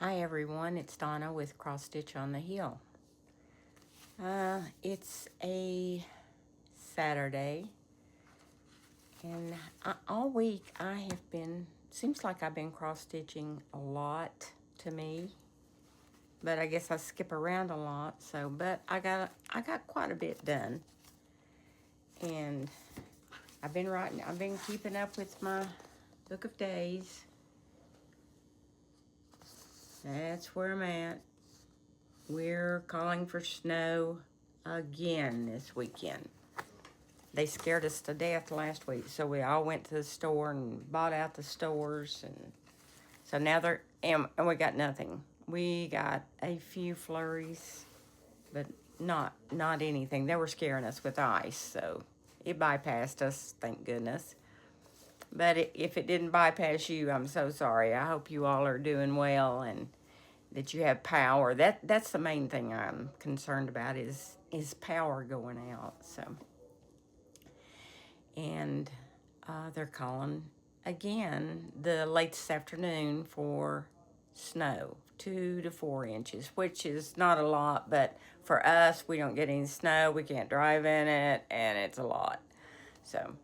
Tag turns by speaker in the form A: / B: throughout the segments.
A: Hi everyone, it's Donna with Crossstitch on the Hill. It's a Saturday, and all week I have been, seems like I've been cross-stitching a lot to me, but I guess I skip around a lot, but I got quite a bit done, and I've been keeping up with my book of days. That's where I'm at. We're calling for snow again this weekend. They scared us to death last week, so we all went to the store and bought out the stores, and so now and we got nothing. We got a few flurries, but not anything. They were scaring us with ice, so it bypassed us, thank goodness. But if it didn't bypass you, I'm so sorry. I hope you all are doing well and that you have power. That's the main thing I'm concerned about is power going out. So, and they're calling again the late this afternoon for snow, 2 to 4 inches, which is not a lot, but for us, we don't get any snow. We can't drive in it, and it's a lot. So,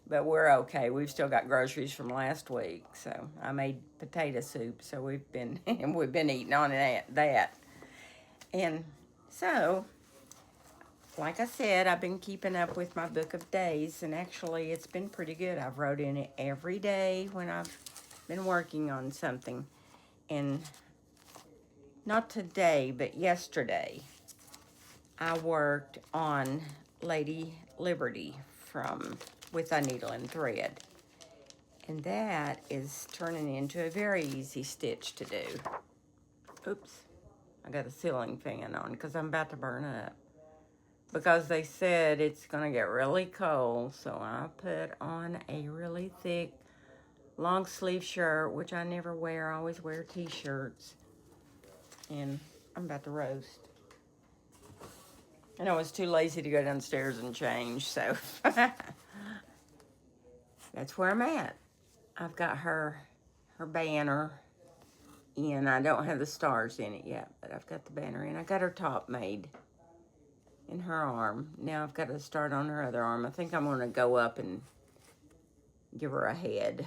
A: but we're okay. We've still got groceries from last week, so I made potato soup. So we've been we've been eating on that. And so, like I said, I've been keeping up with my book of days, and actually, it's been pretty good. I've wrote in it every day when I've been working on something, and not today, but yesterday, I worked on Lady Liberty from With a Needle and Thread. And that is turning into a very easy stitch to do. Oops, I got a ceiling fan on because I'm about to burn up. Because they said it's going to get really cold, so I put on a really thick long sleeve shirt, which I never wear. I always wear t-shirts. And I'm about to roast. And I was too lazy to go downstairs and change, so that's where I'm at. I've got her banner in. I don't have the stars in it yet, but I've got the banner in. I got her top made in her arm. Now I've got to start on her other arm. I think I'm going to go up and give her a head.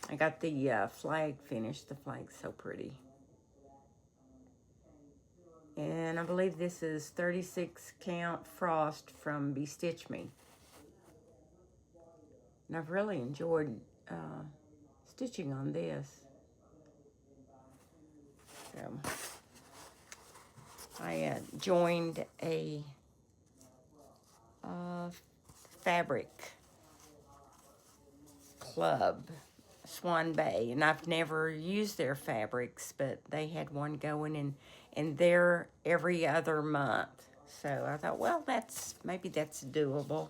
A: I got the flag finished. The flag's so pretty. And I believe this is 36 count frost from Bestitch Me. And I've really enjoyed stitching on this. So I joined a fabric club, Swan Bay, and I've never used their fabrics, but they had one going, and they're every other month. So I thought, well, maybe that's doable.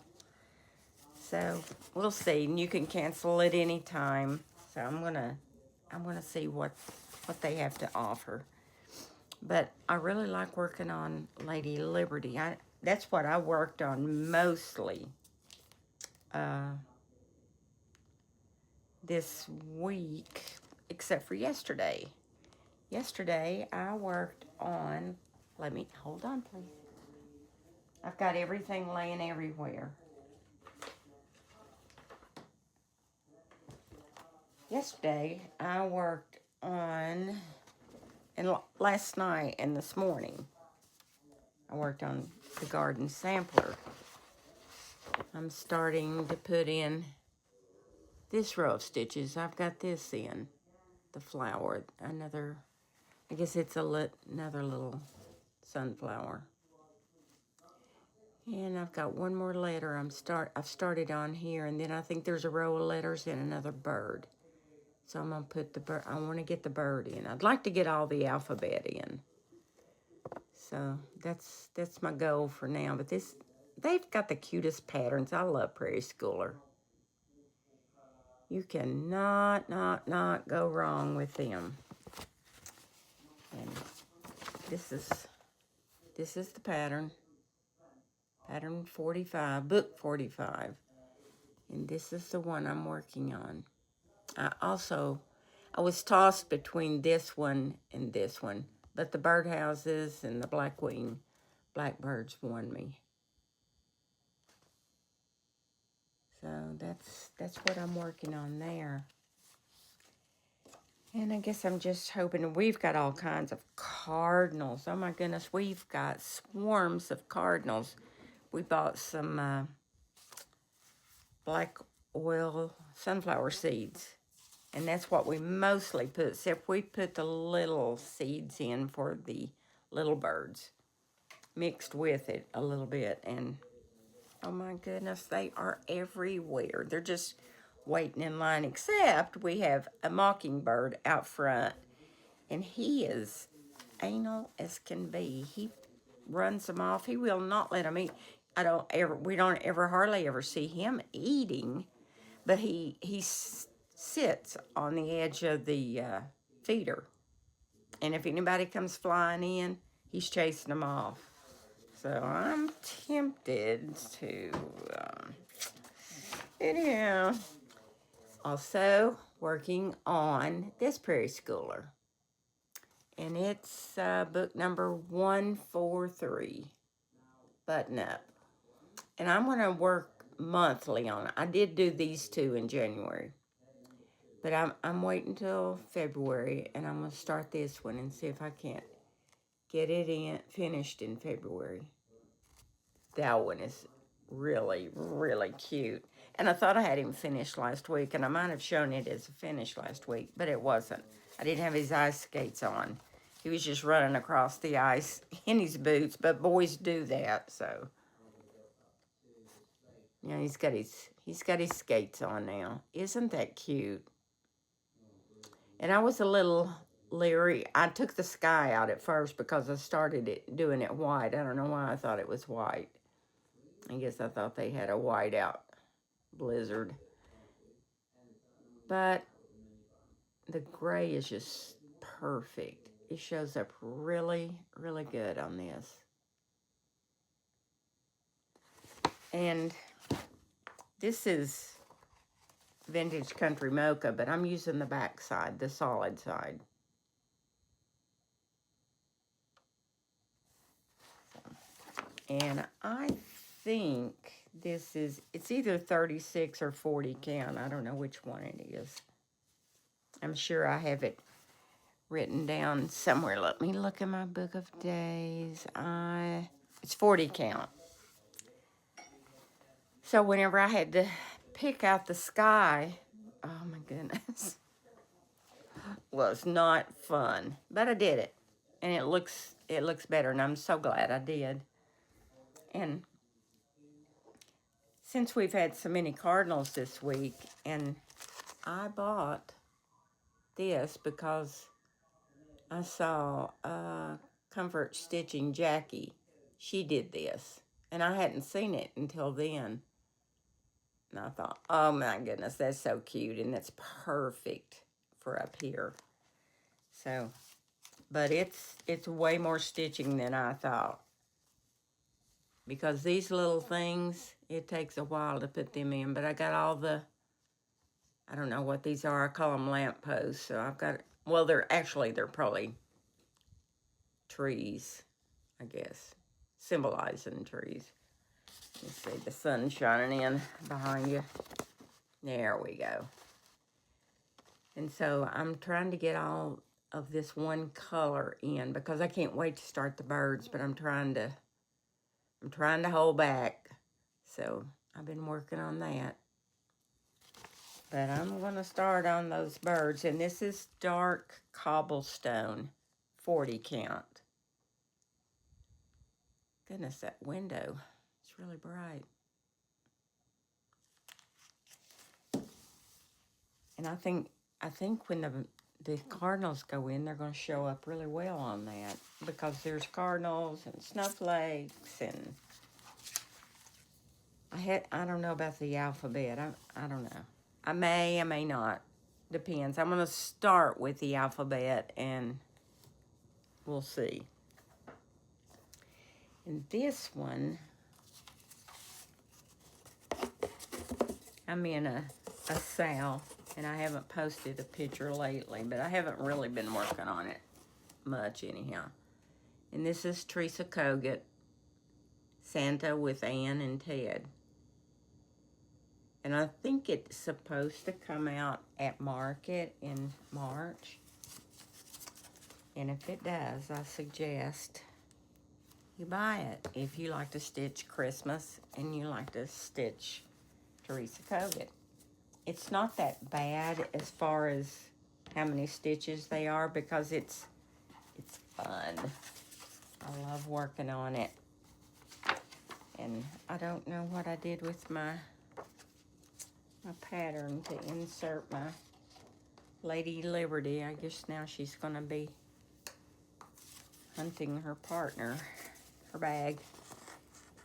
A: So we'll see, and you can cancel it anytime. So I'm gonna see what they have to offer. But I really like working on Lady Liberty. That's what I worked on mostly this week, except for yesterday. Yesterday, I worked on, hold on, please. I've got everything laying everywhere. Yesterday, I worked on, and last night and this morning, I worked on the garden sampler. I'm starting to put in this row of stitches. I've got this in, the flower, I guess it's another little sunflower. And I've got one more letter I've started on here, and then I think there's a row of letters and another bird. So I'm going to put the bird, I want to get the bird in. I'd like to get all the alphabet in. So that's my goal for now. But they've got the cutest patterns. I love Prairie Schooler. You cannot not go wrong with them. And this is the pattern. Pattern 45, book 45. And this is the one I'm working on. I was tossed between this one and this one, but the birdhouses and the black-wing blackbirds won me. So that's what I'm working on there. And I guess I'm just hoping, we've got all kinds of cardinals. Oh my goodness, we've got swarms of cardinals. We bought some black oil sunflower seeds. And that's what we mostly put, except we put the little seeds in for the little birds. Mixed with it a little bit. And oh my goodness, they are everywhere. They're just waiting in line, except we have a mockingbird out front, and he is anal as can be. He runs them off. He will not let them eat. We don't ever hardly ever see him eating, but he sits on the edge of the feeder, and if anybody comes flying in, he's chasing them off. So I'm tempted to anyhow. Also working on this Prairie Schooler. And it's book number 143, Button Up. And I'm going to work monthly on it. I did do these two in January. But I'm waiting till February, and I'm going to start this one and see if I can't get it finished in February. That one is really, really cute. And I thought I had him finished last week, and I might have shown it as a finish last week, but it wasn't. I didn't have his ice skates on. He was just running across the ice in his boots, but boys do that, so. Yeah, he's got his skates on now. Isn't that cute? And I was a little leery. I took the sky out at first because I started doing it white. I don't know why I thought it was white. I guess I thought they had a whiteout blizzard. But the gray is just perfect. It shows up really, really good on this. And this is Vintage Country Mocha, but I'm using the back side, the solid side. And I think it's either 36 or 40 count. I don't know which one it is. I'm sure I have it written down somewhere. Let me look in my book of days. It's 40 count. So whenever I had to pick out the sky, oh my goodness, was not fun. But I did it, and it looks better, and I'm so glad I did. And since we've had so many cardinals this week, and I bought this because I saw Comfort Stitching Jackie. She did this, and I hadn't seen it until then. And I thought, oh my goodness, that's so cute, and that's perfect for up here. So, but it's way more stitching than I thought. Because these little things, it takes a while to put them in. But I got all the, I don't know what these are. I call them lampposts. So I've got, well, they're probably trees, I guess. Symbolizing trees. Let's see, the sun's shining in behind you. There we go. And so I'm trying to get all of this one color in because I can't wait to start the birds, but I'm trying to hold back. So I've been working on that. But I'm going to start on those birds. And this is dark cobblestone, 40 count. Goodness, that window, it's really bright. And I think when the cardinals go in, they're going to show up really well on that. Because there's cardinals and snowflakes and I don't know about the alphabet. I don't know. I may not. Depends. I'm going to start with the alphabet and we'll see. And this one, I'm in a Sal And I haven't posted a picture lately, but I haven't really been working on it much anyhow. And this is Teresa Kogut, Santa with Ann and Ted. And I think it's supposed to come out at market in March. And if it does, I suggest you buy it if you like to stitch Christmas and you like to stitch Teresa Kogut. It's not that bad as far as how many stitches they are because it's fun. I love working on it. And I don't know what I did with my pattern to insert my Lady Liberty. I guess now she's gonna be hunting her partner, her bag.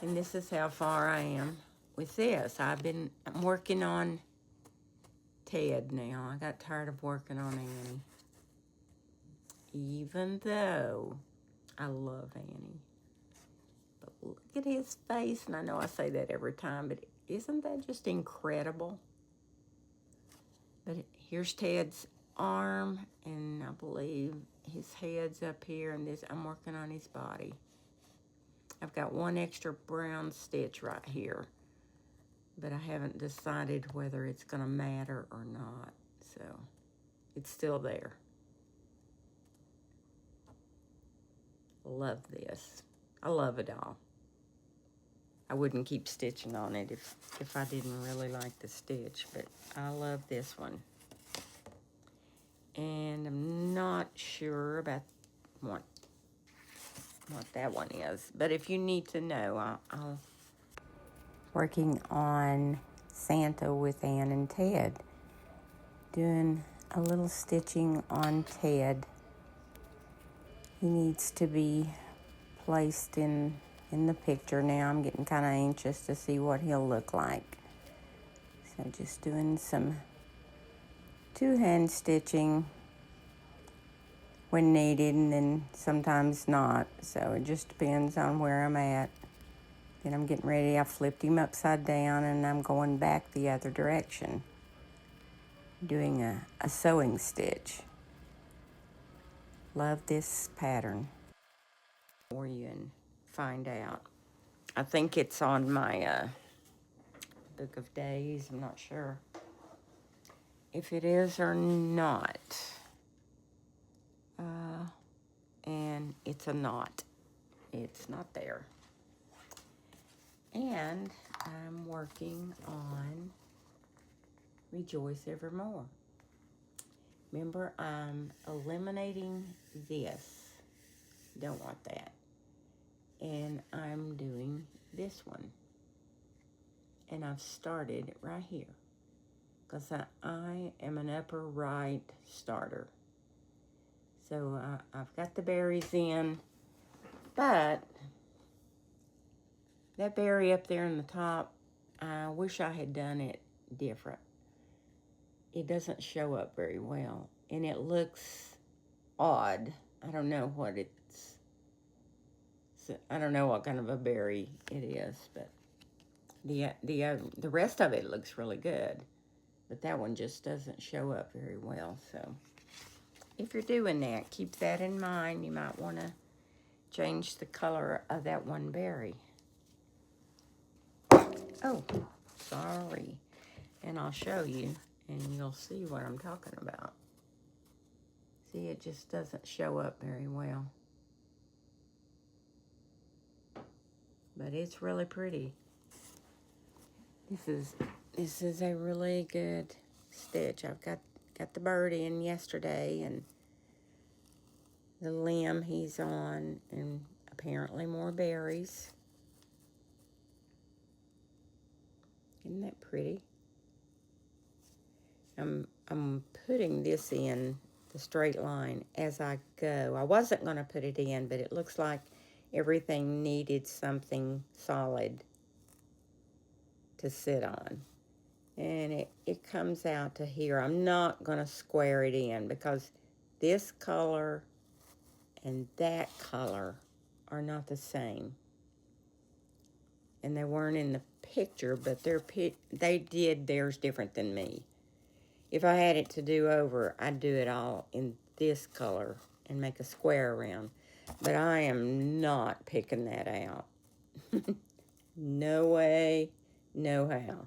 A: And this is how far I am with this. I'm working on Ted now. I got tired of working on Annie. Even though I love Annie. But look at his face, and I know I say that every time, but isn't that just incredible? But here's Ted's arm, and I believe his head's up here, and I'm working on his body. I've got one extra brown stitch right here, but I haven't decided whether it's going to matter or not, so it's still there. Love this. I love it all. I wouldn't keep stitching on it if I didn't really like the stitch, but I love this one. And I'm not sure about what that one is, but if you need to know, I'll working on Santa with Ann and Ted, doing a little stitching on Ted. He needs to be placed in the picture now. I'm getting kind of anxious to see what he'll look like. So just doing some two-hand stitching when needed, and then sometimes not. So it just depends on where I'm at. Then I'm getting ready. I flipped him upside down, and I'm going back the other direction, doing a sewing stitch. Love this pattern. For you and find out. I think it's on my book of days. I'm not sure if it is or not. And it's a knot. It's not there. And I'm working on Rejoice Evermore. Remember, I'm eliminating this. Don't want that. And I'm doing this one. And I've started right here, because I am an upper right starter. So I've got the berries in, but that berry up there in the top, I wish I had done it different. It doesn't show up very well, and it looks odd. I don't know what I don't know what kind of a berry it is, but the rest of it looks really good, but that one just doesn't show up very well. So if you're doing that, keep that in mind. You might want to change the color of that one berry. Oh, sorry. And I'll show you, and you'll see what I'm talking about. See, it just doesn't show up very well. But it's really pretty. This is a really good stitch. I've got the bird in yesterday, and the limb he's on, and apparently more berries. Isn't that pretty? I'm putting this in the straight line as I go. I wasn't going to put it in, but it looks like everything needed something solid to sit on. And it comes out to here. I'm not going to square it in because this color and that color are not the same. And they weren't in the picture, but they did theirs different than me. If I had it to do over, I'd do it all in this color and make a square around. But I am not picking that out. No way, no how.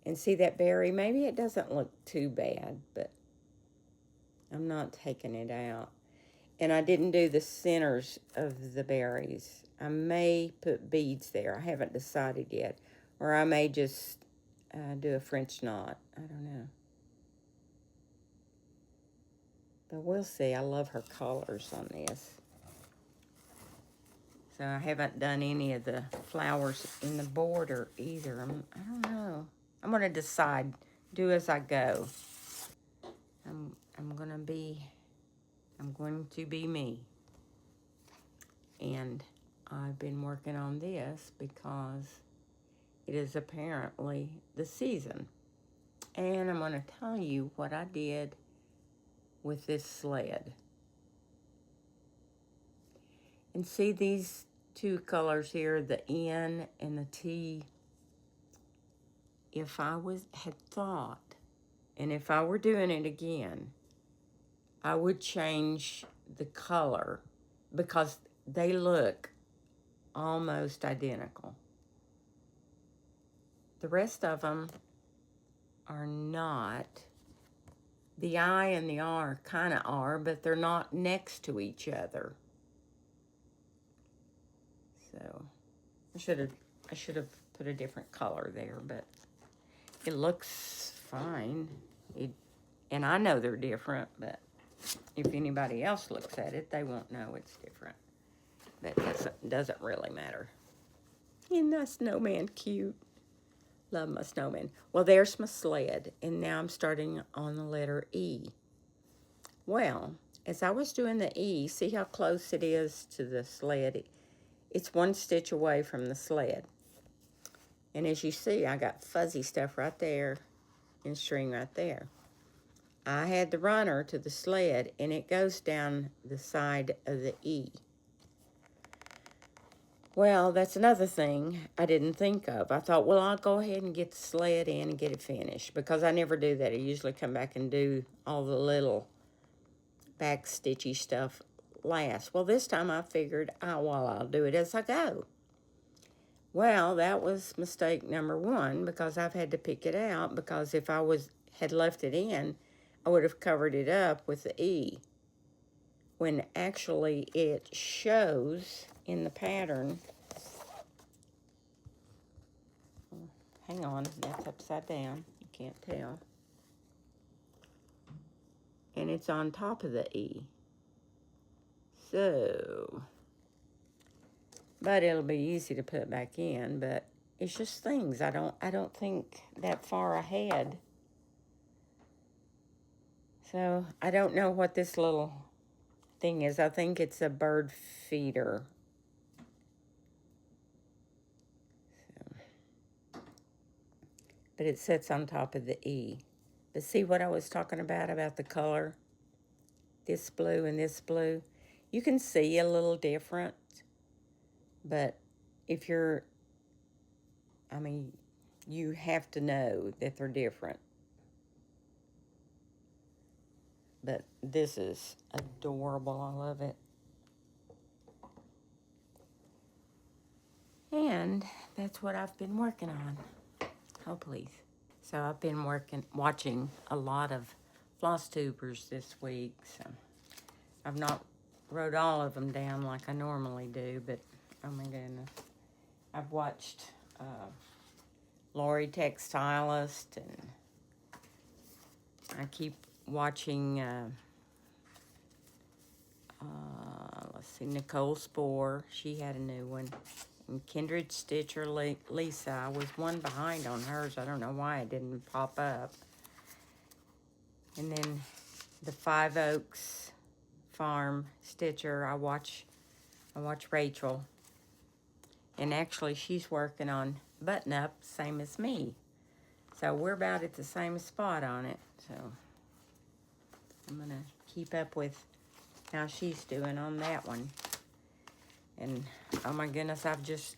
A: And see that berry? Maybe it doesn't look too bad, but I'm not taking it out. And I didn't do the centers of the berries. I may put beads there. I haven't decided yet. Or I may just do a French knot. I don't know. But we'll see. I love her colors on this. So I haven't done any of the flowers in the border either. I don't know. I'm going to decide. Do as I go. I'm going to be me. And I've been working on this because it is apparently the season. And I'm going to tell you what I did with this sled. And see these two colors here, the N and the T. If I had thought, and if I were doing it again, I would change the color because they look almost identical. The rest of them are not. The I and the R kind of are, but they're not next to each other. So I should have put a different color there, but it looks fine. And I know they're different, but if anybody else looks at it, they won't know it's different. But that doesn't really matter. Isn't that snowman cute? Love my snowman. Well, there's my sled, and now I'm starting on the letter E. Well, as I was doing the E, see how close it is to the sled? It's one stitch away from the sled. And as you see, I got fuzzy stuff right there and string right there. I had the runner to the sled, and it goes down the side of the E. Well, that's another thing I didn't think of. I thought, well, I'll go ahead and get the sled in and get it finished, because I never do that. I usually come back and do all the little back stitchy stuff last. Well, this time I figured, I'll do it as I go. Well, that was mistake number one, because I've had to pick it out, because if I had left it in, I would have covered it up with the E. When actually it shows in the pattern. Hang on, that's upside down. You can't tell. And it's on top of the E. So, but it'll be easy to put back in, but it's just things. I don't think that far ahead. So, I don't know what this little thing is. I think it's a bird feeder. So, but it sits on top of the E. But see what I was talking about the color? This blue and this blue. You can see a little different, but if you're, you have to know that they're different. But this is adorable. I love it. And that's what I've been working on. Oh, please. So I've been watching a lot of Flosstubers this week. So I've not wrote all of them down like I normally do, but oh my goodness. I've watched Lori Texstylist, and I keep watching, let's see, Nicole Spore. She had a new one. And Kindred Stitcher Lisa. I was one behind on hers. I don't know why it didn't pop up. And then the Five Oaks Farm Stitcher. I watch Rachel. And actually, she's working on button up, same as me. So we're about at the same spot on it. So I'm gonna keep up with how she's doing on that one. And oh my goodness, I've just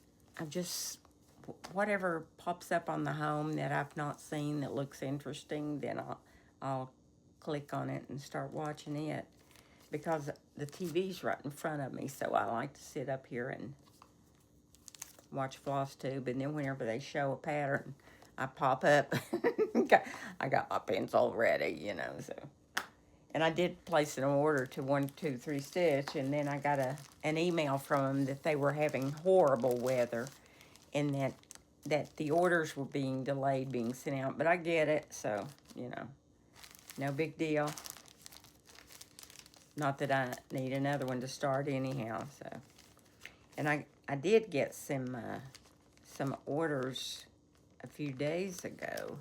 A: whatever pops up on the home that I've not seen that looks interesting, then I'll click on it and start watching it, because the TV's right in front of me, so I like to sit up here and watch Flosstube, and then whenever they show a pattern, I pop up. I got my pencil ready, you know, so. And I did place an order to 123 Stitch, and then I got an email from them that they were having horrible weather, and that the orders were being delayed being sent out. But I get it, so, you know, no big deal. Not that I need another one to start anyhow, so. And I did get some orders a few days ago.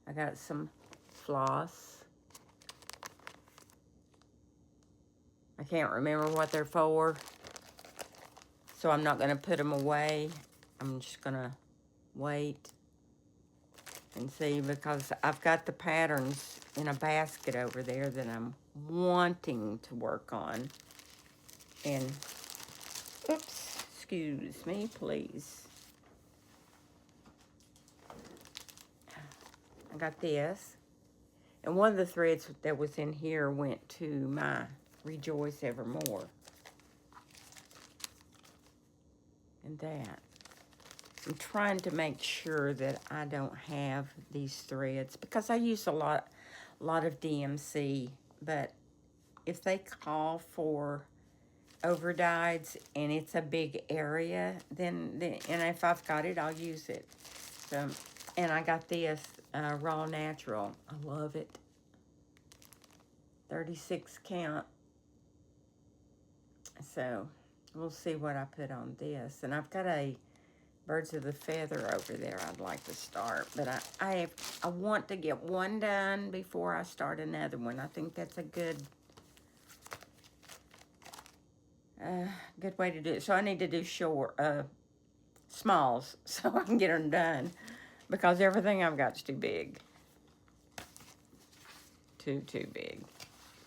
A: I got some floss. I can't remember what they're for, so I'm not going to put them away. I'm just going to wait and see, because I've got the patterns in a basket over there that I'm wanting to work on. And, oops, excuse me, please. I got this. And one of the threads that was in here went to my Rejoice Evermore. And that. I'm trying to make sure that I don't have these threads, because I use a lot of DMC, but if they call for overdyes and it's a big area, then and if I've got it, I'll use it. So, and I got this raw natural. I love it. 36 count. So we'll see what I put on this. And I've got a Birds of the Feather over there I'd like to start, but I want to get one done before I start another one. I think that's a good way to do it. So I need to do smalls, so I can get them done, because everything I've got is too big. Too big.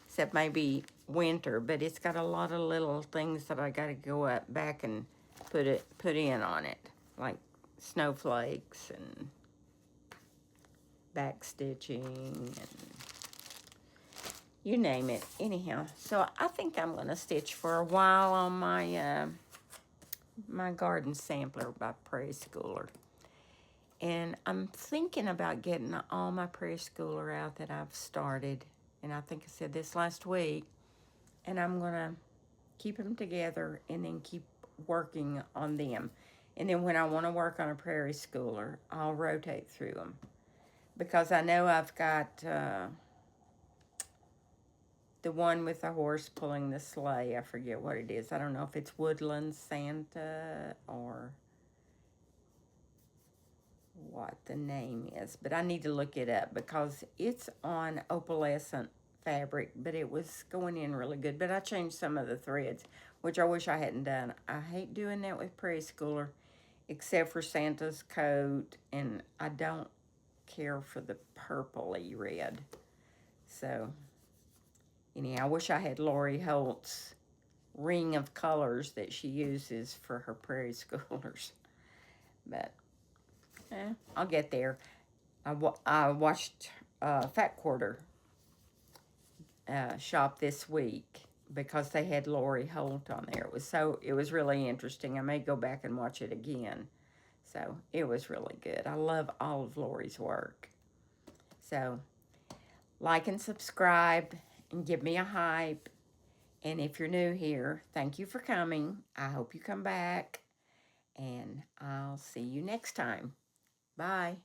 A: Except maybe winter, but it's got a lot of little things that I got to go back and put in on it, like snowflakes and back stitching and you name it. Anyhow, so I think I'm going to stitch for a while on my my garden sampler by Prairie Schooler. And I'm thinking about getting all my Prairie Schooler out that I've started. And I think I said this last week. And I'm going to keep them together and then keep working on them. And then when I want to work on a Prairie Schooler, I'll rotate through them. Because I know I've got the one with the horse pulling the sleigh. I forget what it is. I don't know if it's Woodland Santa or what the name is, but I need to look it up, because it's on opalescent fabric, but it was going in really good. But I changed some of the threads, which I wish I hadn't done. I hate doing that with Prairie Schooler, except for Santa's coat, and I don't care for the purpley red. So anyhow, I wish I had Lori Holt's ring of colors that she uses for her Prairie Schoolers, but I'll get there. I watched Fat Quarter shop this week, because they had Lori Holt on there. It was really interesting. I may go back and watch it again. So it was really good. I love all of Lori's work. So like and subscribe and give me a hype. And if you're new here, thank you for coming. I hope you come back, and I'll see you next time. Bye.